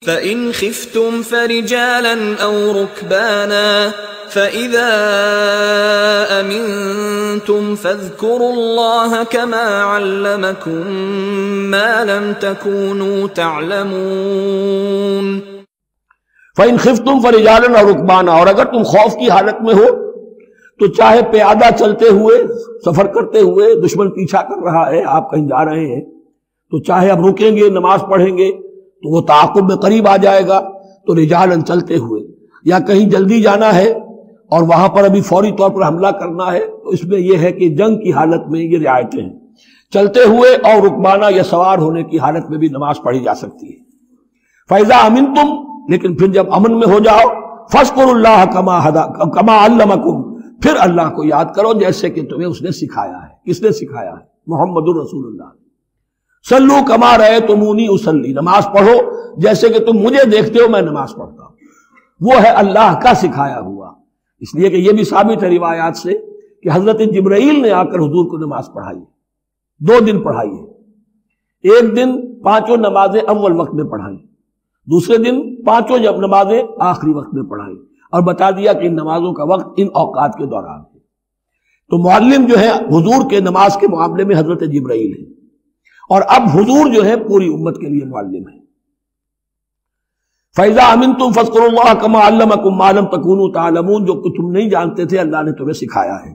فَإِنْ خِفْتُمْ فَرِجَالًا أَوْ رُكْبَانًا فَإِذَا أَمِنْتُمْ فَاذْكُرُوا اللَّهَ كَمَا عَلَّمَكُمْ مَا لَمْ تَكُونُوا تَعْلَمُونَ فَإِنْ خِفْتُمْ فَرِجَالًا أَوْ رُكْبَانًا، اور اگر تم خوف کی حالت میں ہو تو چاہے پیادہ چلتے ہوئے، سفر کرتے ہوئے، دشمن پیچھا کر رہا ہے، آپ کہیں جا رہے ہیں تو چاہے اب رکیں گے نماز پڑھیں گے تو وہ تعاقب میں قریب آ جائے گا، تو رجالن چلتے ہوئے، یا کہیں جلدی جانا ہے اور وہاں پر ابھی فوری طور پر حملہ کرنا ہے تو اس میں یہ ہے کہ جنگ کی حالت میں یہ رعایتیں ہیں، چلتے ہوئے اور رکبانہ یا سوار ہونے کی حالت میں بھی نماز پڑھی جا سکتی ہے۔ فَإِذَا أَمِنْتُمْ، لیکن پھر جب امن میں ہو جاؤ، فَاذْكُرُوا اللَّهَ كَمَا عَلَّمَكُمْ، پھر اللہ کو یاد کرو جیسے کہ تمہیں اس نے سکھایا ہے۔ کس نے سکھایا ہے؟ محمد الرسول اللہ۔ صلو کما رأیتمونی اصلی، نماز پڑھو جیسے کہ تم مجھے دیکھتے ہو میں نماز پڑھتا ہوں۔ وہ ہے اللہ کا سکھایا ہوا، اس لیے کہ یہ بھی ثابت ہے روایات سے کہ حضرت جبرائیل نے آ کر حضور کو نماز پڑھائی، 2 دن پڑھائی ہے۔ ایک دن 5 نمازیں اول وقت میں پڑھائی، دوسرے دن 5 نمازیں آخری وقت میں پڑھائی، اور بتا دیا کہ ان نمازوں کا وقت ان اوقات کے دوران ہے۔ تو معلم جو ہے حضور کے نماز کے معاملے میں حضرت جبرائیل ہے، اور اب حضور جو ہے پوری امت کے لیے معلم ہے۔ فَإِذَا أَمِنْتُمْ فَاذْكُرُوا اللَّهَ كَمَا عَلَّمَكُمْ مَا لَمْ تَكُونُوا تَعْلَمُونَ، جو کہ تم نہیں جانتے تھے اللہ نے تمہیں سکھایا ہے۔